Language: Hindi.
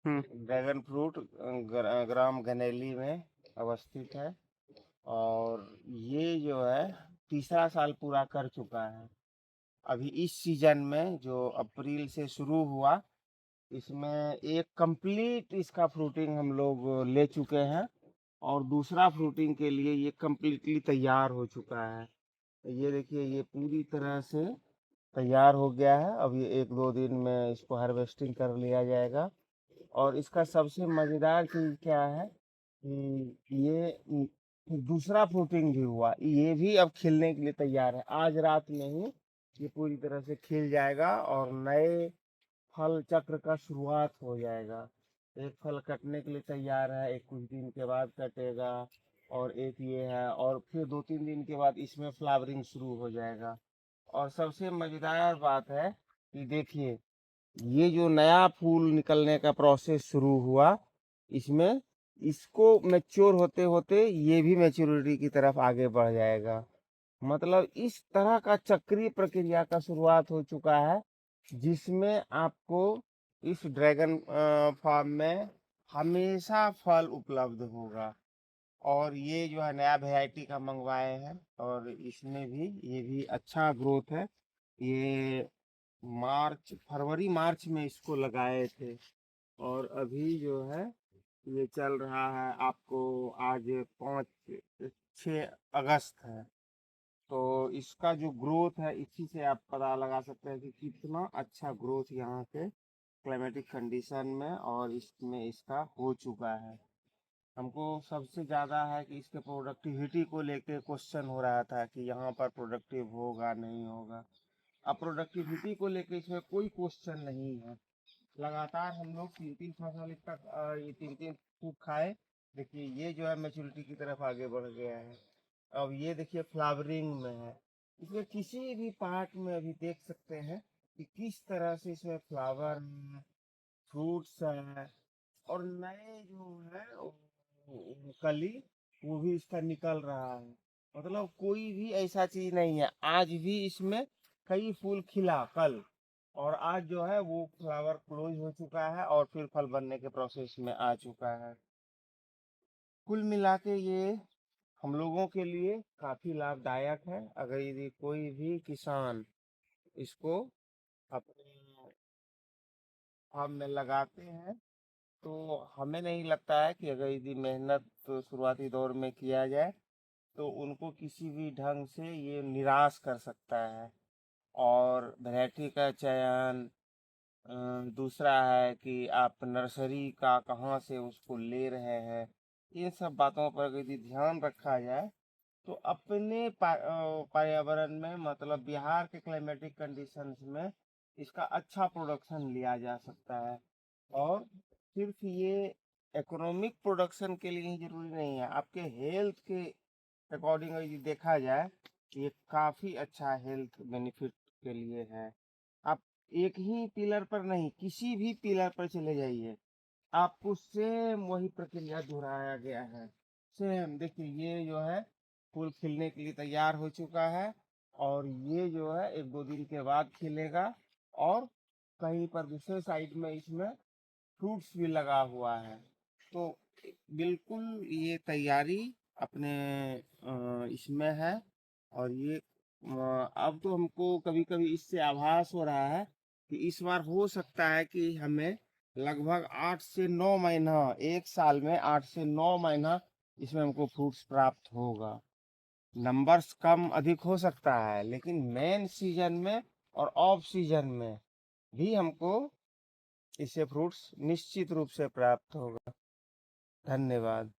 ड्रैगन फ्रूट ग्राम गनेली में अवस्थित है। और ये जो है तीसरा साल पूरा कर चुका है। अभी इस सीजन में जो अप्रैल से शुरू हुआ, इसमें एक कंप्लीट इसका फ्रूटिंग हम लोग ले चुके हैं और दूसरा फ्रूटिंग के लिए ये कंप्लीटली तैयार हो चुका है। ये देखिए, ये पूरी तरह से तैयार हो गया है। अब ये 1-2 दिन में इसको हार्वेस्टिंग कर लिया जाएगा। और इसका सबसे मज़ेदार चीज़ क्या है कि ये दूसरा फ्रूटिंग भी हुआ, ये भी अब खिलने के लिए तैयार है। आज रात में ही ये पूरी तरह से खिल जाएगा और नए फल चक्र का शुरुआत हो जाएगा। एक फल कटने के लिए तैयार है, एक कुछ दिन के बाद कटेगा। और एक ये है, और फिर 2-3 दिन के बाद इसमें फ्लावरिंग शुरू हो जाएगा। और सबसे मज़ेदार बात है कि देखिए, ये जो नया फूल निकलने का प्रोसेस शुरू हुआ, इसमें इसको मैच्योर होते होते ये भी मैच्योरिटी की तरफ आगे बढ़ जाएगा। मतलब इस तरह का चक्रीय प्रक्रिया का शुरुआत हो चुका है, जिसमें आपको इस ड्रैगन फार्म में हमेशा फल उपलब्ध होगा। और ये जो है नया वैरायटी का मंगवाए हैं, और इसमें भी ये भी अच्छा ग्रोथ है। ये फरवरी मार्च में इसको लगाए थे, और अभी जो है ये चल रहा है, आपको आज 6 अगस्त है। तो इसका जो ग्रोथ है, इसी से आप पता लगा सकते हैं कि कितना अच्छा ग्रोथ यहाँ के क्लाइमेटिक कंडीशन में और इसमें इसका हो चुका है। हमको सबसे ज़्यादा है कि इसके प्रोडक्टिविटी को लेके क्वेश्चन हो रहा था कि यहाँ पर प्रोडक्टिव होगा नहीं होगा। अब प्रोडक्टिविटी को लेके इसमें कोई क्वेश्चन नहीं है। लगातार हम लोग 3-3 फसल इसका ये 3-3 फूट खाए। देखिए, ये जो है मैच्योरिटी की तरफ आगे बढ़ गया है। अब ये देखिए फ्लावरिंग में है। इसमें किसी भी पार्ट में अभी देख सकते हैं कि किस तरह से इसमें फ्लावर है, फ्रूट्स है, और नए जो है कली वो भी इसका निकल रहा है। मतलब कोई भी ऐसा चीज नहीं है। आज भी इसमें कई फूल खिला कल, और आज जो है वो फ्लावर क्लोज हो चुका है और फिर फल बनने के प्रोसेस में आ चुका है। कुल मिला के ये हम लोगों के लिए काफी लाभदायक है। अगर यदि कोई भी किसान इसको अपने फार्म में लगाते हैं, तो हमें नहीं लगता है कि अगर यदि मेहनत तो शुरुआती दौर में किया जाए, तो उनको किसी भी ढंग से ये निराश कर सकता है। और वैरायटी का चयन, अ, दूसरा है कि आप नर्सरी का कहाँ से उसको ले रहे हैं, इन सब बातों पर यदि ध्यान रखा जाए, तो अपने पर्यावरण में, मतलब बिहार के क्लाइमेटिक कंडीशंस में इसका अच्छा प्रोडक्शन लिया जा सकता है। और सिर्फ ये इकोनॉमिक प्रोडक्शन के लिए ही जरूरी नहीं है, आपके हेल्थ के अकॉर्डिंग यदि देखा जाए, ये काफ़ी अच्छा हेल्थ बेनिफिट के लिए है। आप एक ही पिलर पर नहीं, किसी भी पिलर पर चले जाइए, आपको सेम वही प्रक्रिया दोहराया गया है। सेम देखिए, ये जो है फूल खिलने के लिए तैयार हो चुका है, और ये जो है 1-2 दिन के बाद खिलेगा। और कहीं पर दूसरे साइड में इसमें फ्रूट्स भी लगा हुआ है। तो बिल्कुल ये तैयारी अपने इसमें है। और ये अब तो हमको कभी कभी इससे आभास हो रहा है कि इस बार हो सकता है कि हमें लगभग 8 से 9 महीना, एक साल में 8 से 9 महीना इसमें हमको फ्रूट्स प्राप्त होगा। नंबर्स कम अधिक हो सकता है, लेकिन मेन सीजन में और ऑफ सीजन में भी हमको इससे फ्रूट्स निश्चित रूप से प्राप्त होगा। धन्यवाद।